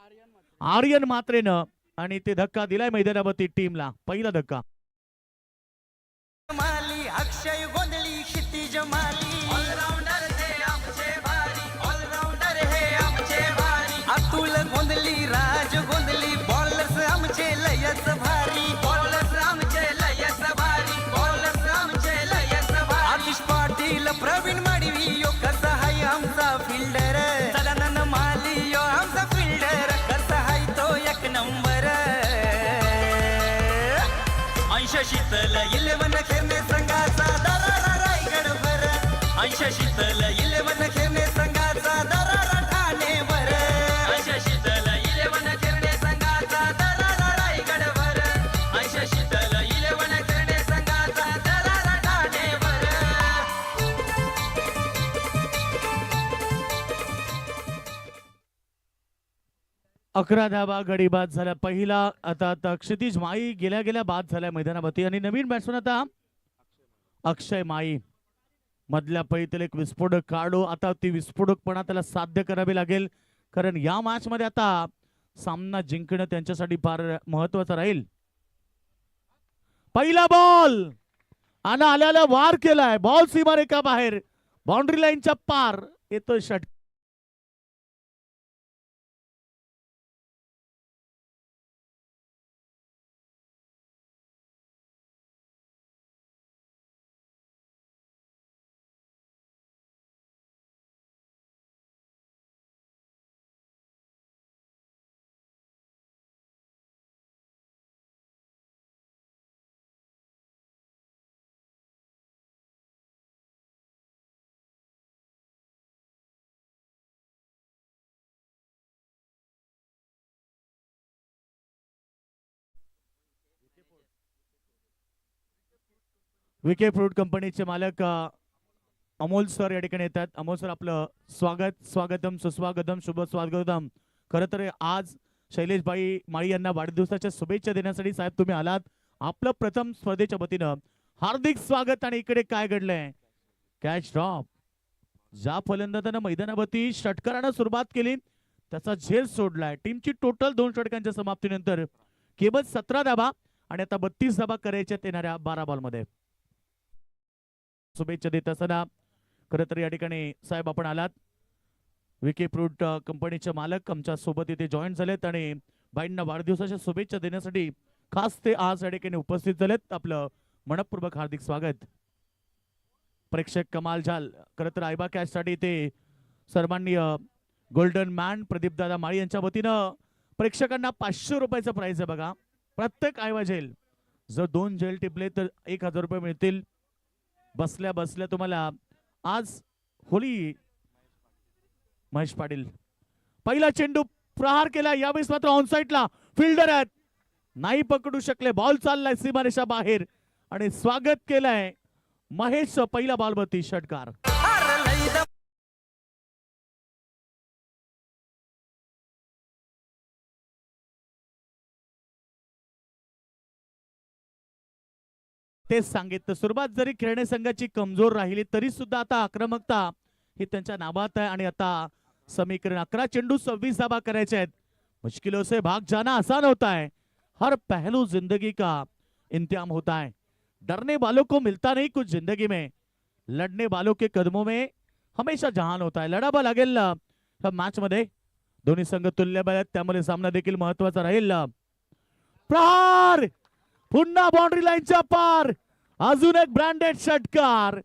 आर्यन मात्रेनं आणि ते धक्का दिलाय मैदानावरती टीमला. पहिला धक्का. माली अक्षय गोंधळी क्षितिज माली ऑलराउंडर हे आमचे भारी, ऑलराउंडर हे आमचे भारी. तू शीतल इलेवन खेळणे संघाचा दरारा रायगडभर अंश शीतल इलेवन खेळणे संघाचा दरारा ठाणेवर अंश शीतल इलेवन खेळणे संघाचा दरारा रायगडभर अंश शीतल इलेवन खेळणे संघाचा दरारा ठाणेवर 11 धावा गडी बाद झाल्या. पहिला आता क्षितिज माई गेल्या बाद झाल्या मैदानावरती आणि नवीन बॅट्समन आता अक्षय माई मधल्या पैतील एक विस्फोटक काढू. आता ती विस्फोटकपणा त्याला साध्य करावी लागेल कारण या मॅच मध्ये आता सामना जिंकणं त्यांच्यासाठी फार महत्वाचं राहील. पहिला बॉल आणि आल्याला वार केलाय. बॉल सीमारेखा बाहेर बाउंड्री लाईनच्या पार येतोय षटकार. विके फ्रूट कंपनीचे मालक अमोल सर या ठिकाणी येतात. अमोल सर आपलं स्वागतम सुस्वागतम शुभ स्वागतम. खरं तर आज शैलेश माळी यांना वाढदिवसाच्या शुभेच्छा देण्यासाठी साहेब तुम्ही आलात. आपलं प्रथम स्पर्धेच्या वतीनं हार्दिक स्वागत. आणि इकडे काय घडलंय कॅच ड्रॉप. ज्या फलंदाजानं मैदानावरती षटकारानं सुरुवात केली त्याचा झेल सोडलाय. टीमची टोटल 2 षटकांच्या समाप्तीनंतर केवळ 17 धावा आणि आता 32 धावा करायच्यात येणाऱ्या 12 बॉलमध्ये. शुभेच्छा देत असताना खरं तर या ठिकाणी साहेब आपण आलात. विके फ्रूट कंपनीचे मालक आमच्या सोबत इथे जॉईन झालेत आणि बाईंना वाढदिवसाच्या शुभेच्छा देण्यासाठी खास ते आज या ठिकाणी उपस्थित झालेत. आपलं मनपूर्वक हार्दिक स्वागत. प्रेक्षक कमाल झाल. खरं तर आयबा कॅच साठी ते सर्वांनी गोल्डन मॅन प्रदीप दादा माळी यांच्या वतीनं प्रेक्षकांना 500 रुपयाचं प्राइज आहे बघा. प्रत्येक आयवा जेल जर 2 जेल टिपले तर 1000 रुपये मिळतील. बसल्या बसल्या तुम्हाला आज होली. महेश पाटील पहिला चेंडू प्रहार केला. यावेळेस मात्र ऑनसाइडला फिल्डर आहेत नाही पकडू शकले. बॉल चाललाय सीमारेषा बाहेर आणि स्वागत केलंय महेश. पहिला बॉलवरती षटकार. तेच सांगितलं सुरुवात जरी खेळणे संघाची कमजोर राहिली तरी सुद्धा आता आक्रमकता ही त्यांच्या नावात आहे. आणि आता समीकरण 11 चेंडू 26 धावा करायचे आहेत. मुश्किलों से भाग जाना आसान होता है. हर पहलू जिंदगी का इंतजाम होता है. डरने वालों को मिलता नहीं कुछ जिंदगी में. लड़ने वालों के कदमों में हमेशा जहान होता है. लढावा लागेल मॅच मध्ये. दोन्ही संघ तुल्यबळ आहेत त्यामुळे सामना देखील महत्वाचा राहील. प्रहार पुन्हा बाउंड्री लाईनच्या पार. अजून एक ब्रँडेड षटकार.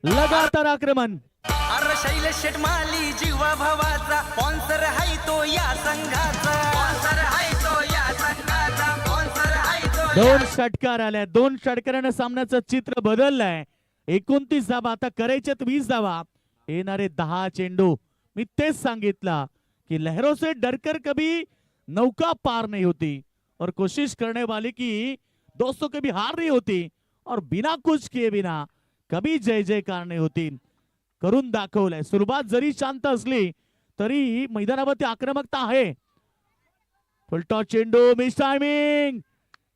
लगातार आक्रमण. अरे शैलेश शेटमाली जीवा भावाचा स्पॉन्सर आहे तो या संघाचा. स्पॉन्सर आहे तो या संघाचा. स्पॉन्सर आहे तो. 2 षटकार आल्या. 2 षटकारानं सामन्याचं चित्र बदललंय. 29 धावा आता करायच्यात 20 धावा. येणारे 10 चेंडू. मी तेच सांगितलं की लहरों से डरकर कभी नौका पार नहीं होती और कोशिश करने वाले की दोस्तों कभी हार नहीं होती और बिना कुछ किए बिना कभी जय जयकार नहीं होती. करून दाखवलंय. सुरुवात जरी शांत असली तरी मैदानावरती आक्रमकता आहे. फुलटॉस चेंडू मिस टायमिंग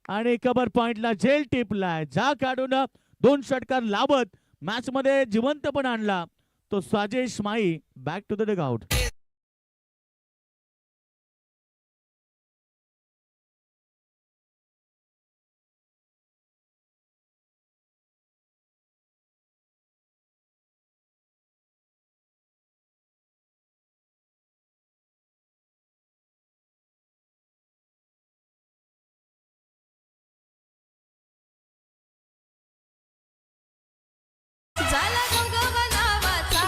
आणि कव्हर पॉइंटला झेल टिपलाय. ज्या खेळाडूनं 2 षटकार लावत मॅच मध्ये जिवंतपण आणला तो साजेश माई. Back to the dugout. झाला गंगवा नावाचा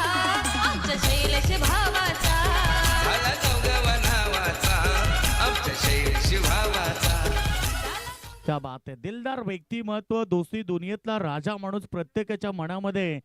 आमच्या शैलेश भावाचा. झाला गवगवा नावाचा आमच्या शैलेश भावाचा. क्या बात आहे. दिलदार व्यक्तिमत्व, दोस्ती दुनियेतला राजा माणूस, प्रत्येकाच्या मनामध्ये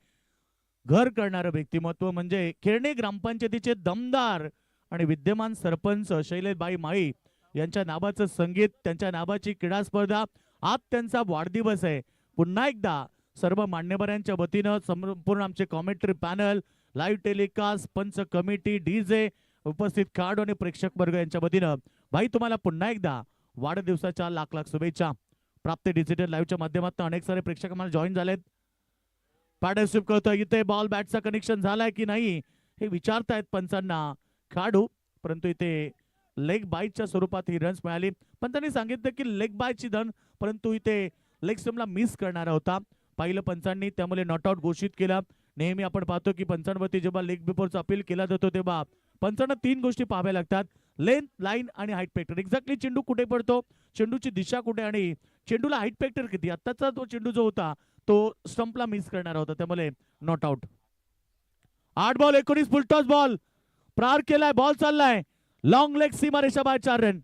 घर करणारं व्यक्तिमत्व म्हणजे खेळणे ग्रामपंचायतीचे दमदार आणि विद्यमान सरपंच शैलेशबाई माळी यांच्या नावाचं संगीत, त्यांच्या नावाची क्रीडा स्पर्धा. आज त्यांचा वाढदिवस आहे. पुन्हा एकदा सर्व मान्यवरांच्या वतीनं संपूर्ण आमचे कॉमेंट्री पॅनल, लाईव्ह टेलिकास्ट, पंच कमिटी, डीजे, उपस्थित खेळाडू आणि प्रेक्षक वर्ग यांच्या वतीनं भाई तुम्हाला पुन्हा एकदा वाढदिवसाच्या लाख लाख शुभेच्छा. प्राप्त डिजिटल लाईव्हच्या माध्यमातून अनेक सारे प्रेक्षक आम्हाला जॉईन झालेत. पार्टनरशिप करतोय, इथे बॉल बॅटचा कनेक्शन झालाय की नाही हे विचारतायत पंचांना खेळाडू, परंतु इथे लेग बायच्या स्वरूपात ही रन्स मिळाली. पंचांनी सांगितलं की लेग बायची धन, परंतु इथे लेग स्टम्पला मिस करणारा होता पाहिलं पंचांनी, त्यामुळे नॉट आउट घोषित केला. नेहमी आपण पाहतो की पंचांवरती जेव्हा लेग बिफोरचा अपील केला जातो तेव्हा पंचांना 3 गोष्टी पाहाव्या लागतात: लेंथ, लाईन आणि हाईट फॅक्टर. एक्झॅक्टली चेंडू कुठे पडतो, चेंडूची दिशा कुठे आणि चेंडूला हाईट फॅक्टर किती. आत्ताचा तो चेंडू जो होता तो स्टंपला मिस करणारा होता, त्यामुळे not out. 8 ball 19 full toss ball प्रार केलाय, बॉल चाललाय लॉंग लेग, सीमारेषा बाहेर 4 run.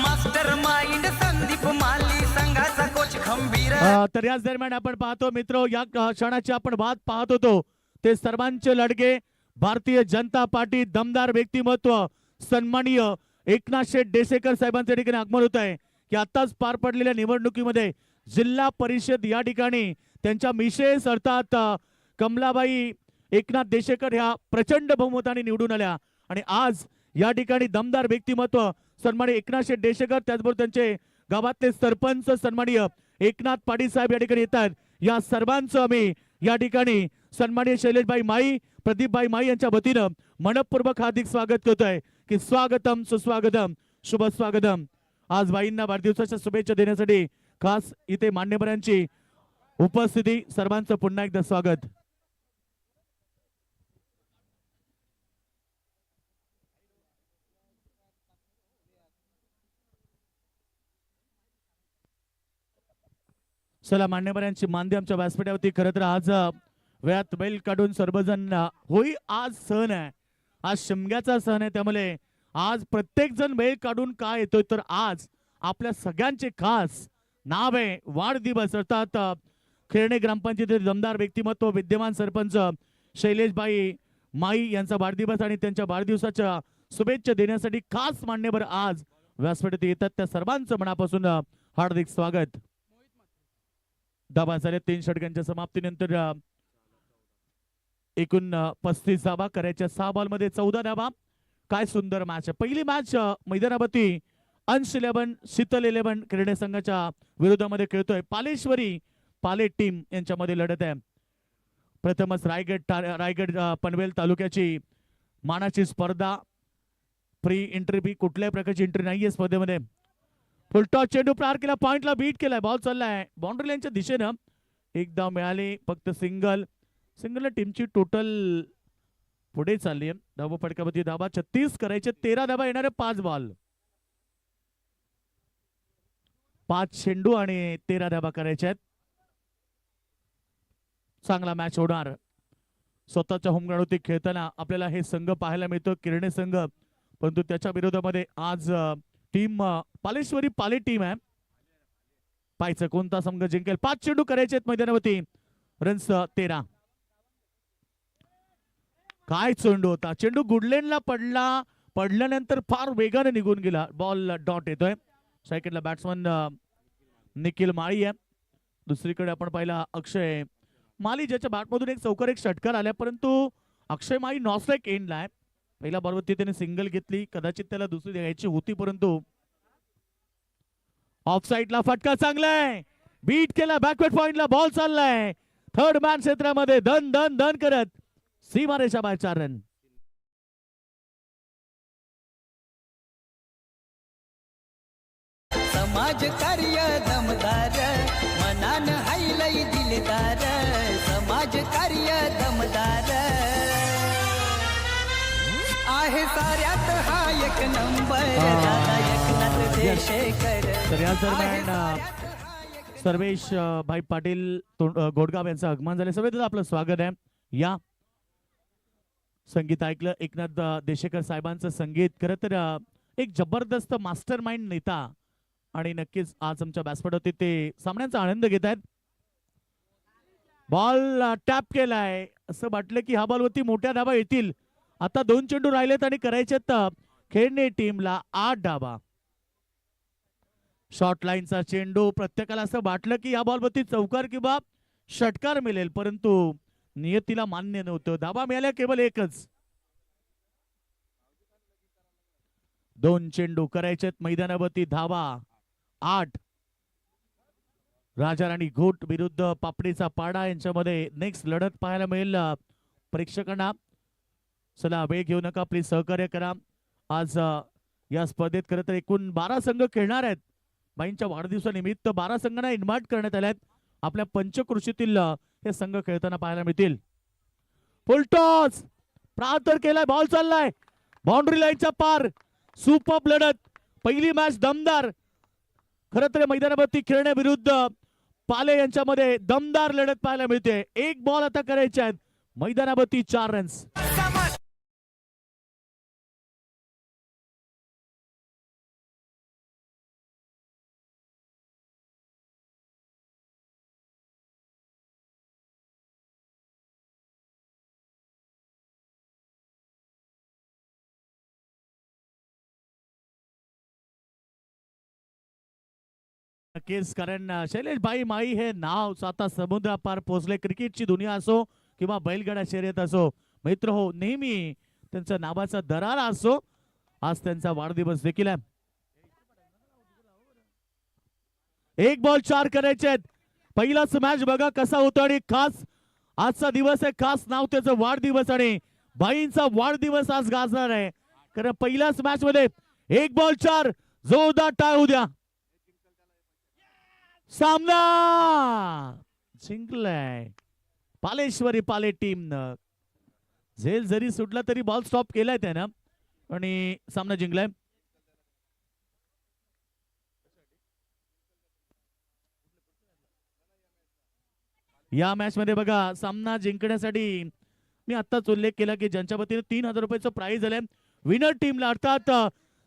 Mastermind Sandeep Mali संघाचा कोच खंबीर. तर याच दरम्यान आपण पाहतो मित्र, या क्षणाची आपण वाद पाहत होतो ते सर्वांचे लडके भारतीय जनता पार्टी दमदार व्यक्तिमत्व सन्माननीय एकनाथ शेठ देशेकर साहेबांच्या ठिकाणी आगमन होत आहे की आताच पार पडलेल्या निवडणुकीमध्ये जिल्हा परिषद या ठिकाणी त्यांच्या मिसेस अर्थात कमलाबाई एकनाथ देशेकर ह्या प्रचंड बहुमताने निवडून आल्या आणि आज या ठिकाणी दमदार व्यक्तिमत्व सन्माननीय एकनाथ शेठ देशेकर, त्याचबरोबर त्यांचे गावातले सरपंच सन्माननीय एकनाथ पाटील साहेब या ठिकाणी येतात. या सर्वांचं आम्ही या ठिकाणी सन्माननीय शैलेशबाई माई, प्रदीपबाई माई यांच्या वतीनं मनपूर्वक हार्दिक स्वागत करतोय की स्वागतम सुस्वागतम शुभ स्वागतम. आज बाईंना वाढदिवसाच्या शुभेच्छा देण्यासाठी खास इथे मान्यवरांची उपस्थिती, सर्वांचं पुन्हा एकदा स्वागत. चला मान्यवरांची मानदी आमच्या व्यासपीठावरती. खरं तर आज वेळात बैल काढून सर्वजण होई, आज सण आहे, आज शिमग्याचा सण आहे, त्यामुळे आज प्रत्येक जण बैल काढून का येतोय तर आज आपल्या सगळ्यांचे खास नाव आहे वाढदिवस, अर्थात खेळणे ग्रामपंचायतीचे दमदार व्यक्तिमत्व विद्यमान सरपंच शैलेशबाई माई यांचा वाढदिवस आणि त्यांच्या वाढदिवसाच्या शुभेच्छा देण्यासाठी खास मान्यवर आज व्यासपीठात येतात. त्या सर्वांचं मनापासून हार्दिक स्वागत. धाबा झाले 3 षटकांच्या समाप्तीनंतर एकूण 35 धाबा करायच्या 6 बॉल मध्ये 14 धाबा. काय सुंदर मॅच आहे. पहिली मॅच मैदानावरती अंश 11 शीतल 11 क्रीडा संघाच्या विरोधामध्ये खेळतोय. पालेश्वरी पाले टीम यांच्यामध्ये लढत आहे. प्रथमच रायगड पनवेल तालुक्याची मानाची स्पर्धा. फ्री एंट्री बी कुठल्याही प्रकारची एंट्री नाहीये स्पर्धेमध्ये. फुलटॉस चेंडू प्रहार केला, पॉइंटला बीट केलाय, बॉल चाललाय बाउंड्री लाईनच्या दिशेनं. एक धाव मिळाली, फक्त सिंगल टीमची टोटल पुढे चालली आहे. धाव फटकावरती धाबा 36 करायचे, 13 धाबा येणारे, 5 बॉल 5 चेंडू आणि 13 धाबा करायचे आहेत. चांगला मॅच होणार. स्वतःच्या होम ग्राउंडवरती खेळताना आपल्याला हे संघ पाहायला मिळतो, किरणे संघ, परंतु त्याच्या विरोधामध्ये आज टीम पालेश्वरी पाले टीम आहे. पाहायचं कोणता संघ जिंकेल. 5 चेंडू करायचे आहेत मैदानावरती, रन्स 13. काय चेंडू होता, चेंडू गुडलेनला पडल्यानंतर फार वेगाने निघून गेला. बॉल डॉट येतोय. सेकंडला बॅट्समन निखिल माळी आहे. दुसरीकडे आपण पाहिला अक्षय माली, ज्याच्या बॅटमधून एक चौकार एक षटकार आल्या, परंतु अक्षय माळी नॉस्ट्राईक एंडला आहे. पहिल्या बॉलवरती त्याने सिंगल घेतली, कदाचित त्याला दुसरी द्यायची होती, परंतु ऑफ साइडला फटका चांगलाय, बीट केला बॅकवर्ड पॉइंटला, बॉल चाललाय थर्ड मॅन क्षेत्रामध्ये धन धन धन करत, सीमारेषा बाहेर 4 रन. समाज कार्य दमदार मनान हायलय दिलदार. समाज कार्य दमदार आहे साऱ्यात हा एक नंबर. दादा एकनाथ देशेकर. तर या दरम्यान सर्वेश भाई पाटील गोडगाव यांचं आगमन झाले. सगळे आपलं स्वागत आहे. या संगीत ऐकलं एकनाथ देशेकर साहेबांचं संगीत. खरं तर एक जबरदस्त मास्टर माइंड नेता आणि नक्कीच आज आमच्या व्यासपीठावरती ते सामन्यांचा आनंद घेत आहेत. बॉल टॅप केलाय, असं वाटलं की हा बॉलवरती मोठ्या धाबा येतील. आता 2 चेंडू राहिलेत आणि करायचेत खेळणे टीमला 8 धाबा. शॉर्ट लाईनचा चेंडू, प्रत्येकाला असं वाटलं की या बॉलवरती चौकार किंवा षटकार मिळेल, परंतु नियतीला मान्य नव्हतं. धाबा मिळाल्या केवळ एकच. 2 चेंडू करायचेत मैदानावरती धाबा 8. राजा राणी घोट विरुद्ध पापडीचा पाडा यांच्यामध्ये नेक्स्ट लढत पाहायला मिळेल प्रेक्षकांना. चला वेळ घेऊ नका, प्लीज सहकार्य करा. आज या स्पर्धेत खरं तर एकूण 12 संघ खेळणार आहेत. बाईंच्या वाढदिवसानिमित्त 12 संघांना इन्व्हाइट करण्यात आल्यात. आपल्या पंचकृषीतील हे संघ खेळताना पाहायला मिळतील. फुल टॉस, प्रातर केलाय, बॉल चाललाय बाउंड्री लाईनच्या पार. सुपर लढत, पहिली मॅच दमदार. खरं तर मैदानावरती खेळण्या विरुद्ध पाले यांच्यामध्ये दमदार लढत पाहायला मिळते. एक बॉल आता करायचे आहेत, मैदानावरती 4 रन्स. नक्कीच, कारण शैलेश भाई माई हे नाव आता समुद्रापार पोहोचले. क्रिकेटची दुनिया असो किंवा बैलगाडा शर्यत असो, मित्र हो, नेहमी त्यांच्या नावाचा दरारा असो. आज त्यांचा वाढदिवस देखील आहे. 1 बॉल 4 करायचे आहेत. पहिलाच मॅच बघा कसा होतो आणि खास आजचा दिवस आहे, खास नाव त्याचं वाढदिवस आणि भाईंचा वाढदिवस आज गाजणार आहे. कारण पहिल्याच मॅच मध्ये 1 बॉल 4 जोरदार टाय होऊ द्या. सामना जिंकलाय पालेश्वरी पाले टीमनं. झेल जरी सुटला तरी बॉल स्टॉप केलाय त्यानं आणि सामना जिंकलाय. या मॅच मध्ये बघा, सामना जिंकण्यासाठी मी आत्ताच उल्लेख केला की ज्यांच्या वतीने 3000 रुपयाचं प्राइज आलंय विनर टीमला, अर्थात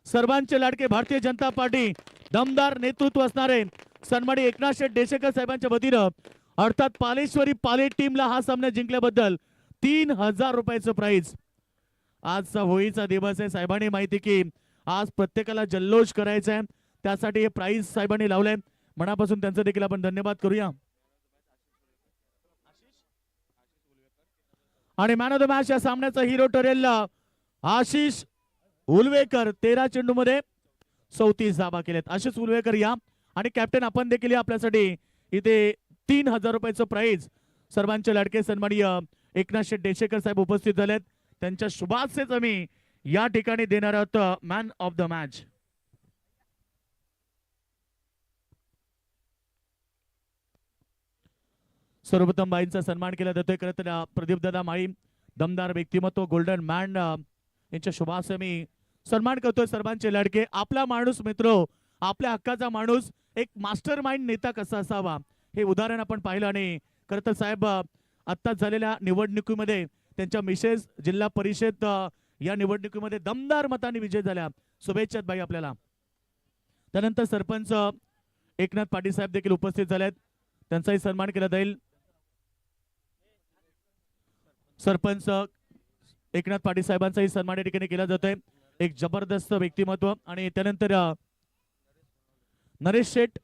सर्वांचे लाडके भारतीय जनता पार्टी दमदार नेतृत्व असणारे सन्माननीय एकनाथ शेठ देशेकर साहेबांच्या वतीनं, अर्थात पालेश्वरी पाले टीमला हा सामना जिंकल्याबद्दल 3000 रुपयाचं प्राइज. आजचा होळीचा दिवस आहे. साहेबांनी माहिती की आज प्रत्येकाला जल्लोष करायचा आहे, त्यासाठी हे प्राइज साहेबांनी लावलंय. मनापासून त्यांचं देखील आपण धन्यवाद करूया. आणि मॅन ऑफ द मॅच या सामन्याचा हिरो ठरेल आशिष उलवेकर. 13 चेंडू मध्ये 34 धाबा केलेत. आशिष उलवेकर या आणि कॅप्टन आपण देखील या. आपल्यासाठी इथे 3000 रुपयाचं प्राइज सर्वांचे लाडके सन्माननीय एकनाथ शेठ देशेकर साहेब उपस्थित झालेत. त्यांच्या शुभाशेष आम्ही या ठिकाणी देणार आहोत मॅन ऑफ द मॅच. सर्वप्रथम बाईंचा सन्मान केला जातोय. खरं तर प्रदीप दादा माळी दमदार व्यक्तिमत्व, गोल्डन मॅन यांच्या शुभाशय मी सन्मान करतोय. सर्वांचे लाडके आपला माणूस मित्र, आपल्या हक्काचा माणूस, एक मास्टर माइंड नेता कसा असावा हे उदाहरण आपण पाहिलं. आणि खरं तर साहेब आत्ताच झालेल्या निवडणुकीमध्ये त्यांच्या मिसेस जिल्हा परिषद या निवडणुकीमध्ये दमदार मताने विजय झाल्या. शुभेच्छा बाई आपल्याला. त्यानंतर सरपंच एकनाथ पाटील साहेब देखील उपस्थित झालेत, त्यांचाही सन्मान केला जाईल. सरपंच एकनाथ पाटील साहेबांचाही सन्मान या ठिकाणी केला जातोय. एक जबरदस्त व्यक्तिमत्व. आणि त्यानंतर नरेश शेठ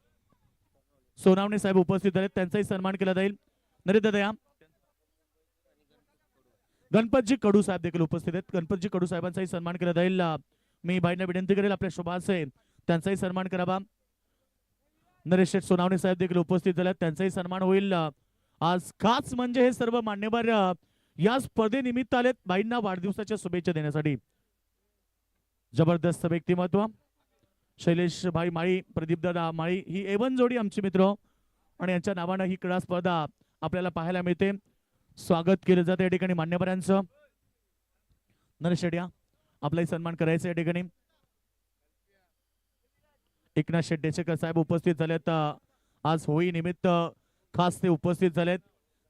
सोनावणे साहेब उपस्थित आहेत, त्यांचाही सन्मान केला जाईल. नरेश दादा या. गणपतजी कडू साहेब देखील उपस्थित आहेत, गणपतजी कडू साहेबांचाही सन्मान केला जाईल. मी भाईंना विनंती करेल आपल्या शुभाशय त्यांचाही सन्मान करावा. नरेश शेठ सोनावणे साहेब देखील उपस्थित झाले, त्यांचाही सन्मान होईल. आज खास म्हणजे हे सर्व मान्यवर या स्पर्धेनिमित्त आलेत भाईंना वाढदिवसाच्या शुभेच्छा देण्यासाठी. जबरदस्त व्यक्तिमत्व शैलेश भाई माळी, प्रदीप दादा माळी ही A1 जोडी आमची मित्र आणि यांच्या नावानं ही क्रीडा स्पर्धा आपल्याला पाहायला मिळते. स्वागत केलं जातं या ठिकाणी मान्यवरांचं. नरेश शेट्या आपलाही सन्मान करायचा या ठिकाणी. एकनाथ शेठ देशेकर साहेब उपस्थित झालेत. आज होळी निमित्त खास ते उपस्थित झालेत.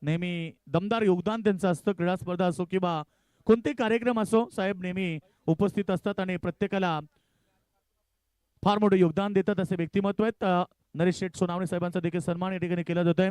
नेहमी दमदार योगदान त्यांचं असतं, क्रीडा स्पर्धा असो किंवा कोणते कार्यक्रम असो साहेब नेहमी उपस्थित असतात आणि प्रत्येकाला फार मोठं योगदान देतात असे व्यक्तिमत्व आहेत. नरेश शेठ सोनावणे साहेबांचा देखील सन्मान या ठिकाणी केला जातोय.